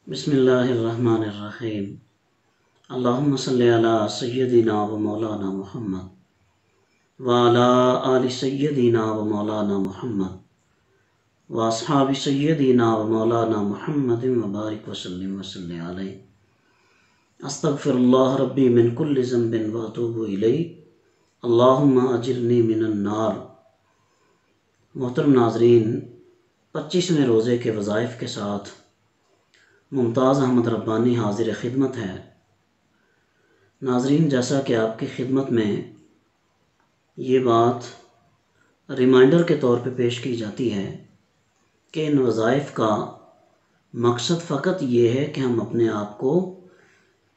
بسم اللہ الرحمن الرحیم۔ اللہم صلی علی سیدنا و مولانا محمد وعلی آل سیدنا و مولانا محمد واصحاب سیدنا و مولانا محمد وبارک وسلم وصلی علیہ۔ استغفر اللہ ربی من کل ذنب واتوب الیہ، اللہم اجرنی من النار۔ محترم ناظرین، 25ویں روزے کے وظائف کے ساتھ ممتاز احمد ربانی حاضر خدمت ہے۔ ناظرین، جیسا کہ آپ کی خدمت میں یہ بات ریمائنڈر کے طور پہ پیش کی جاتی ہے کہ ان وظائف کا مقصد فقط یہ ہے کہ ہم اپنے آپ کو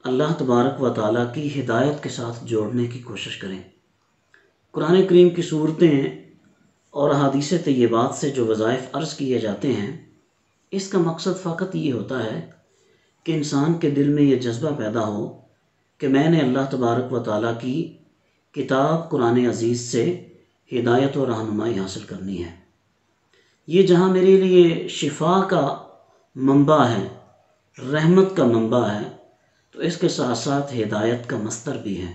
اللہ تبارک و تعالیٰ کی ہدایت کے ساتھ جوڑنے کی کوشش کریں۔ قرآن کریم کی صورتیں اور احادیث طیبات سے جو وظائف عرض کیے جاتے ہیں، اس کا مقصد فقط یہ ہوتا ہے کہ انسان کے دل میں یہ جذبہ پیدا ہو کہ میں نے اللہ تبارک و تعالیٰ کی کتاب قرآن عزیز سے ہدایت و رہنمائی حاصل کرنی ہے۔ یہ جہاں میرے لیے شفا کا منبع ہے، رحمت کا منبع ہے، تو اس کے ساتھ ساتھ ہدایت کا مصدر بھی ہے۔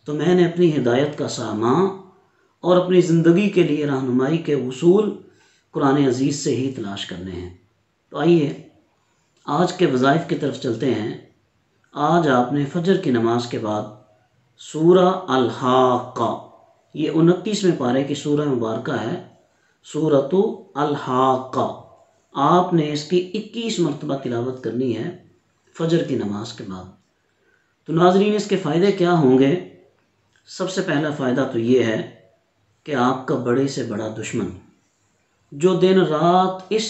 تو میں نے اپنی ہدایت کا سامان اور اپنی زندگی کے لیے رہنمائی کے اصول قرآن عزیز سے ہی تلاش کرنے ہیں۔ تو آئیے آج کے وظائف کی طرف چلتے ہیں۔ آج آپ نے فجر کی نماز کے بعد سورہ الحاقہ، یہ 29ویں پارے کی سورہ مبارکہ ہے، سورۃ الحاقہ، آپ نے اس کی 21 مرتبہ تلاوت کرنی ہے فجر کی نماز کے بعد۔ تو ناظرین، اس کے فائدے کیا ہوں گے؟ سب سے پہلا فائدہ تو یہ ہے کہ آپ کا بڑے سے بڑا دشمن جو دن رات اس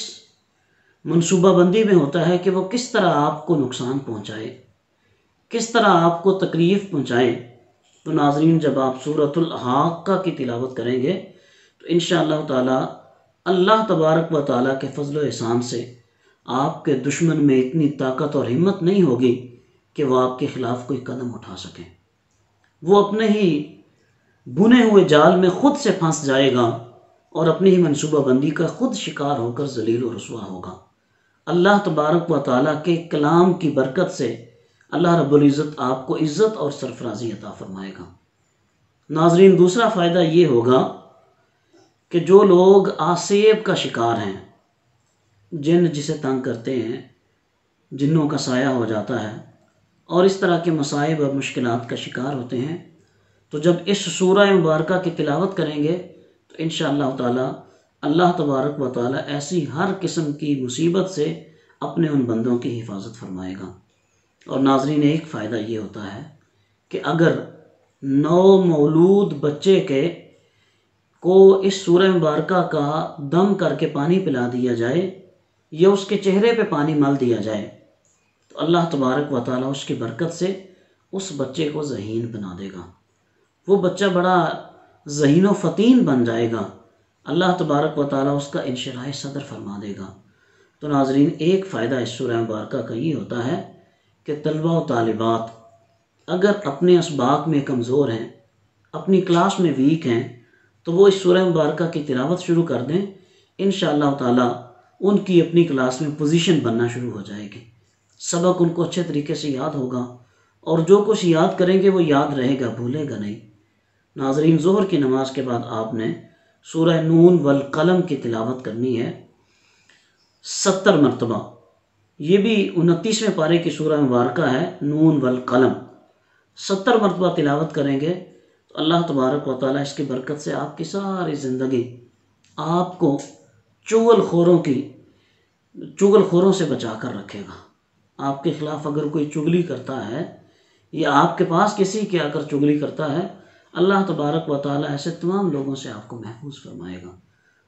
منصوبہ بندی میں ہوتا ہے کہ وہ کس طرح آپ کو نقصان پہنچائے، کس طرح آپ کو تکلیف پہنچائے، تو ناظرین جب آپ سورۃ الحاقہ کی تلاوت کریں گے تو انشاءاللہ تعالی اللہ تبارک و تعالیٰ کے فضل و احسان سے آپ کے دشمن میں اتنی طاقت اور ہمت نہیں ہوگی کہ وہ آپ کے خلاف کوئی قدم اٹھا سکیں۔ وہ اپنے ہی بنے ہوئے جال میں خود سے پھنس جائے گا اور اپنی ہی منصوبہ بندی کا خود شکار ہو کر ذلیل و رسوا ہوگا۔ اللہ تبارک و تعالیٰ کے کلام کی برکت سے اللہ رب العزت آپ کو عزت اور سرفرازی عطا فرمائے گا۔ ناظرین، دوسرا فائدہ یہ ہوگا کہ جو لوگ آسیب کا شکار ہیں، جن جسے تنگ کرتے ہیں، جنوں کا سایہ ہو جاتا ہے اور اس طرح کے مصائب اور مشکلات کا شکار ہوتے ہیں، تو جب اس سورہ مبارکہ کی تلاوت کریں گے تو انشاءاللہ تعالی اللہ تبارک و تعالی ایسی ہر قسم کی مصیبت سے اپنے ان بندوں کی حفاظت فرمائے گا۔ اور ناظرین، ایک فائدہ یہ ہوتا ہے کہ اگر نو مولود بچے کو اس سورہ مبارکہ کا دم کر کے پانی پلا دیا جائے یا اس کے چہرے پہ پانی مل دیا جائے تو اللہ تبارک و تعالی اس کی برکت سے اس بچے کو ذہین بنا دے گا۔ وہ بچہ بڑا ذہین و فطین بن جائے گا، اللہ تبارک و تعالیٰ اس کا انشراح صدر فرما دے گا۔ تو ناظرین، ایک فائدہ اس سورہ مبارکہ کا یہ ہوتا ہے کہ طلبہ و طالبات اگر اپنے اسباق میں کمزور ہیں، اپنی کلاس میں ویک ہیں، تو وہ اس سورہ مبارکہ کی تلاوت شروع کر دیں، انشاءاللہ تعالیٰ ان کی اپنی کلاس میں پوزیشن بننا شروع ہو جائے گی، سبق ان کو اچھے طریقے سے یاد ہوگا اور جو کچھ یاد کریں گے وہ یاد رہے گا، بھولے گا نہیں۔ ناظرین، ظہر کی نماز کے بعد آپ نے سورہ نون والقلم کی تلاوت کرنی ہے 70 مرتبہ۔ یہ بھی 29ویں پارے کی سورہ مبارکہ ہے، نون والقلم۔ 70 مرتبہ تلاوت کریں گے تو اللہ تبارک و تعالیٰ اس کی برکت سے آپ کی ساری زندگی آپ کو چغل خوروں سے بچا کر رکھے گا۔ آپ کے خلاف اگر کوئی چغلی کرتا ہے یا آپ کے پاس کسی کے آ کر چغلی کرتا ہے، اللہ تبارک و تعالیٰ ایسے تمام لوگوں سے آپ کو محفوظ فرمائے گا۔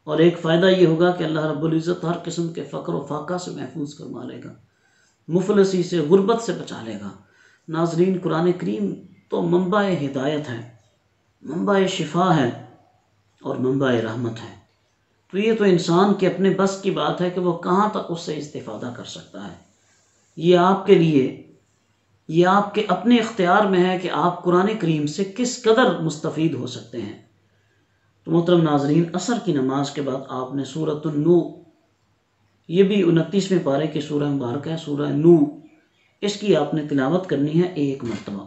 اور ایک فائدہ یہ ہوگا کہ اللہ رب العزت ہر قسم کے فقر و فاقہ سے محفوظ فرما لے گا، مفلسی سے، غربت سے بچا لے گا۔ ناظرین، قرآن کریم تو منبع ہدایت ہے، منبع شفا ہے اور منبع رحمت ہے۔ تو یہ تو انسان کے اپنے بس کی بات ہے کہ وہ کہاں تک اس سے استفادہ کر سکتا ہے۔ یہ آپ کے لیے، یہ آپ کے اپنے اختیار میں ہے کہ آپ قرآن کریم سے کس قدر مستفید ہو سکتے ہیں۔ تو محترم ناظرین، عصر کی نماز کے بعد آپ نے سورۃ النور یہ بھی 29ویں پارے کی سورہ مبارکہ ہے، سورہ نوح، اس کی آپ نے تلاوت کرنی ہے 1 مرتبہ۔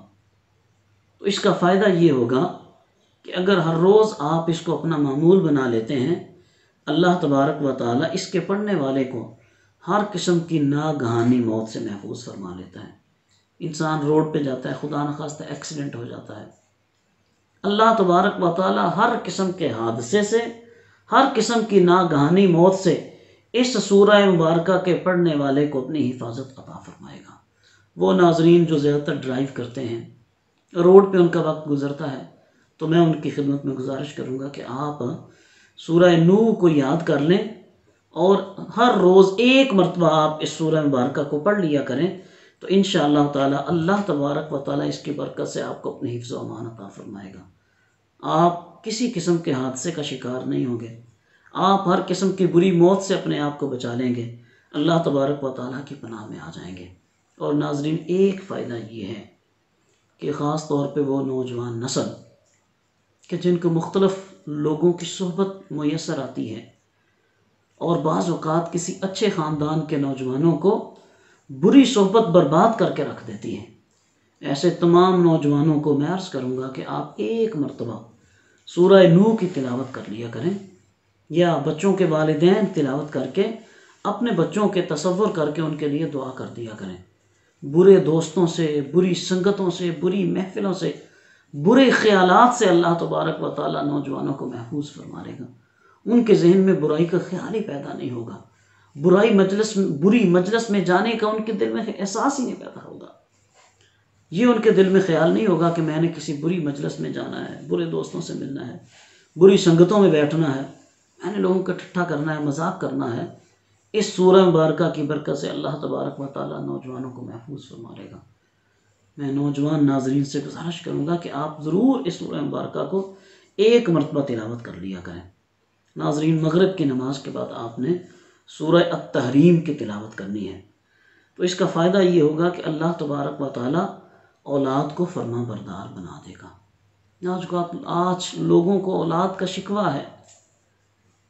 تو اس کا فائدہ یہ ہوگا کہ اگر ہر روز آپ اس کو اپنا معمول بنا لیتے ہیں، اللہ تبارک و تعالیٰ اس کے پڑھنے والے کو ہر قسم کی ناگہانی موت سے محفوظ فرما لیتا ہے۔ انسان روڈ پہ جاتا ہے، خدا نخواستہ ایکسیڈنٹ ہو جاتا ہے، اللہ تبارک و تعالیٰ ہر قسم کے حادثے سے، ہر قسم کی ناگہانی موت سے اس سورہ مبارکہ کے پڑھنے والے کو اپنی حفاظت عطا فرمائے گا۔ وہ ناظرین جو زیادہ تر ڈرائیو کرتے ہیں، روڈ پہ ان کا وقت گزرتا ہے، تو میں ان کی خدمت میں گزارش کروں گا کہ آپ سورہ نوح کو یاد کر لیں اور ہر روز 1 مرتبہ آپ اس سورہ مبارکہ کو پڑھ لیا کریں، تو انشاءاللہ تعالی اللہ تبارک و تعالی اس کی برکت سے آپ کو اپنی حفظ و امان عطا فرمائے گا۔ آپ کسی قسم کے حادثے کا شکار نہیں ہوں گے، آپ ہر قسم کی بری موت سے اپنے آپ کو بچا لیں گے، اللہ تبارک و تعالیٰ کی پناہ میں آ جائیں گے۔ اور ناظرین، ایک فائدہ یہ ہے کہ خاص طور پہ وہ نوجوان نسل کہ جن کو مختلف لوگوں کی صحبت میسر آتی ہے اور بعض اوقات کسی اچھے خاندان کے نوجوانوں کو بری صحبت برباد کر کے رکھ دیتی ہے، ایسے تمام نوجوانوں کو میں عرض کروں گا کہ آپ 1 مرتبہ سورہ نوح کی تلاوت کر لیا کریں، یا بچوں کے والدین تلاوت کر کے اپنے بچوں کے تصور کر کے ان کے لیے دعا کر دیا کریں۔ برے دوستوں سے، بری سنگتوں سے، بری محفلوں سے، برے خیالات سے اللہ تبارک و تعالیٰ نوجوانوں کو محفوظ فرما لے گا۔ ان کے ذہن میں برائی کا خیال ہی پیدا نہیں ہوگا، بری مجلس میں جانے کا ان کے دل میں احساس ہی نہیں پیدا ہوگا۔ یہ ان کے دل میں خیال نہیں ہوگا کہ میں نے کسی بری مجلس میں جانا ہے، برے دوستوں سے ملنا ہے، بری سنگتوں میں بیٹھنا ہے، میں نے لوگوں کا ٹھٹھا کرنا ہے، مذاق کرنا ہے۔ اس سورہ مبارکہ کی برکت سے اللہ تبارک و تعالیٰ نوجوانوں کو محفوظ فرما لے گا۔ میں نوجوان ناظرین سے گزارش کروں گا کہ آپ ضرور اس سورہ مبارکہ کو 1 مرتبہ تلاوت کر لیا کریں۔ ناظرین، مغرب کی نماز کے بعد آپ نے سورہ التحریم کی تلاوت کرنی ہے، تو اس کا فائدہ یہ ہوگا کہ اللہ تبارک و تعالیٰ اولاد کو فرما بردار بنا دے گا۔ آج لوگوں کو اولاد کا شکوہ ہے،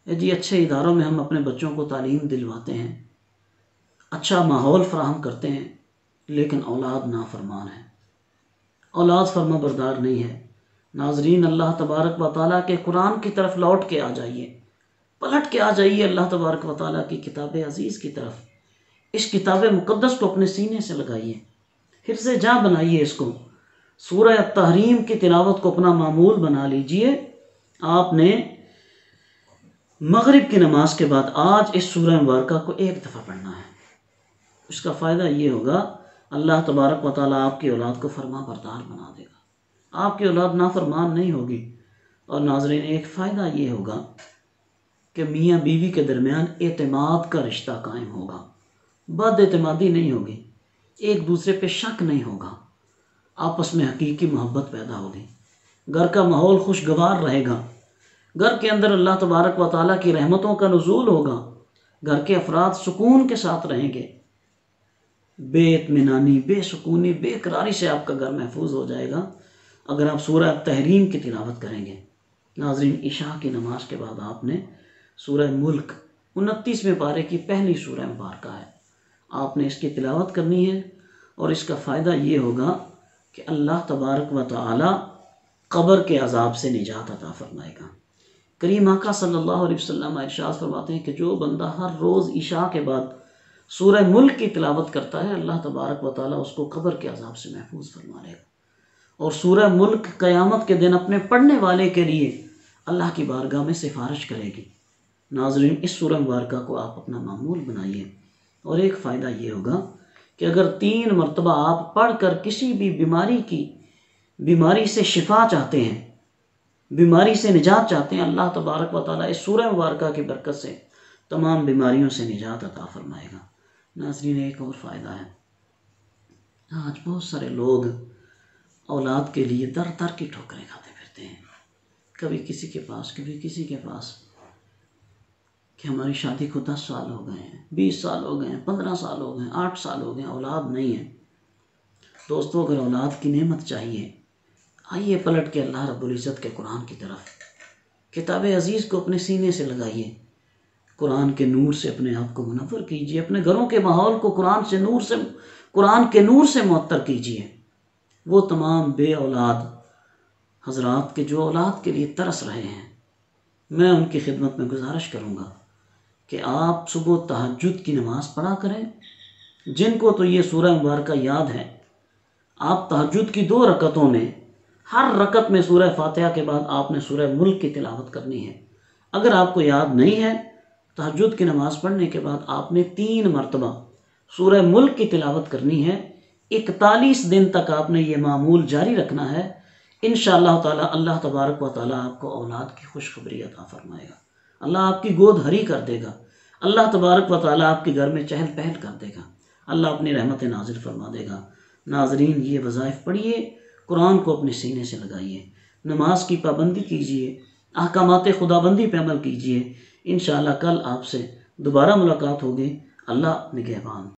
جی اچھے اداروں میں ہم اپنے بچوں کو تعلیم دلواتے ہیں، اچھا ماحول فراہم کرتے ہیں، لیکن اولاد نافرمان ہے، اولاد فرما بردار نہیں ہے۔ ناظرین، اللہ تبارک و تعالیٰ کے قرآن کی طرف لوٹ کے آ جائیے، پلٹ کے آ جائیے اللہ تبارک و تعالیٰ کی کتاب عزیز کی طرف۔ اس کتاب مقدس کو اپنے سینے سے لگائیے، حفظ جاں بنائیے اس کو، سورہ التحریم کی تلاوت کو اپنا معمول بنا لیجئے۔ آپ نے مغرب کی نماز کے بعد آج اس سورہ مبارکہ کو 1 دفعہ پڑھنا ہے۔ اس کا فائدہ یہ ہوگا، اللہ تبارک و تعالیٰ آپ کی اولاد کو فرما بردار بنا دے گا، آپ کی اولاد نافرمان نہیں ہوگی۔ اور ناظرین، ایک فائدہ یہ ہوگا کہ میاں بیوی کے درمیان اعتماد کا رشتہ قائم ہوگا، بد اعتمادی نہیں ہوگی، ایک دوسرے پہ شک نہیں ہوگا، آپس میں حقیقی محبت پیدا ہوگی، گھر کا ماحول خوشگوار رہے گا، گھر کے اندر اللہ تبارک و تعالیٰ کی رحمتوں کا نزول ہوگا، گھر کے افراد سکون کے ساتھ رہیں گے، بے اطمینانی، بے سکونی، بے قراری سے آپ کا گھر محفوظ ہو جائے گا اگر آپ سورہ تحریم کی تلاوت کریں گے۔ ناظرین، عشاء کی نماز کے بعد آپ نے سورہ ملک 29ویں پارے کی پہلی سورہ مبارکہ ہے، آپ نے اس کی تلاوت کرنی ہے، اور اس کا فائدہ یہ ہوگا کہ اللہ تبارک و تعالی قبر کے عذاب سے نجات عطا فرمائے گا۔ کریم آقا صلی اللہ علیہ وسلم ارشاد فرماتے ہیں کہ جو بندہ ہر روز عشاء کے بعد سورہ ملک کی تلاوت کرتا ہے، اللہ تبارک و تعالیٰ اس کو قبر کے عذاب سے محفوظ فرما لے گا، اور سورہ ملک قیامت کے دن اپنے پڑھنے والے کے لیے اللہ کی بارگاہ میں سفارش کرے گی۔ ناظرین، اس سورہ مبارکہ کو آپ اپنا معمول بنائیے، اور ایک فائدہ یہ ہوگا کہ اگر 3 مرتبہ آپ پڑھ کر کسی بھی بیماری سے شفا چاہتے ہیں، بیماری سے نجات چاہتے ہیں، اللہ تبارک و تعالیٰ اس سورہ مبارکہ کی برکت سے تمام بیماریوں سے نجات عطا فرمائے گا۔ ناظرین، ایک اور فائدہ ہے، آج بہت سارے لوگ اولاد کے لیے در در کی ٹھوکریں کھاتے پھرتے ہیں، کبھی کسی کے پاس، کبھی کسی کے پاس، کہ ہماری شادی کو 10 سال ہو گئے ہیں، 20 سال ہو گئے ہیں، 15 سال ہو گئے ہیں، 8 سال ہو گئے ہیں، اولاد نہیں ہے۔ دوستو، اگر اولاد کی نعمت چاہیے، آئیے پلٹ کے اللہ رب العزت کے قرآن کی طرف، کتاب عزیز کو اپنے سینے سے لگائیے، قرآن کے نور سے اپنے آپ کو منور کیجیے، اپنے گھروں کے ماحول کو قرآن کے نور سے معطر کیجیے۔ وہ تمام بے اولاد حضرات کے جو اولاد کے لیے ترس رہے ہیں، میں ان کی خدمت میں گزارش کروں گا کہ آپ صبح تہجد کی نماز پڑھا کریں۔ جن کو تو یہ سورہ مبارکہ یاد ہے، آپ تہجد کی 2 رکعتوں میں ہر رکعت میں سورہ فاتحہ کے بعد آپ نے سورہ ملک کی تلاوت کرنی ہے۔ اگر آپ کو یاد نہیں ہے، تہجد کی نماز پڑھنے کے بعد آپ نے 3 مرتبہ سورہ ملک کی تلاوت کرنی ہے۔ 41 دن تک آپ نے یہ معمول جاری رکھنا ہے۔ انشاءاللہ تعالی اللہ تبارک و تعالی آپ کو اولاد کی خوشخبری عطا فرمائے گا۔ اللہ آپ کی گود ہری کر دے گا۔ اللہ تبارک و تعالی آپ کے گھر میں چہل پہل کر دے گا۔ اللہ اپنی رحمت نازل فرما دے گا۔ ناظرین، یہ وظائف پڑھیے، قرآن کو اپنے سینے سے لگائیے، نماز کی پابندی کیجیے، احکامات خدا بندی پہ عمل کیجیے۔ انشاءاللہ کل آپ سے دوبارہ ملاقات ہوگی۔ اللہ نگہبان۔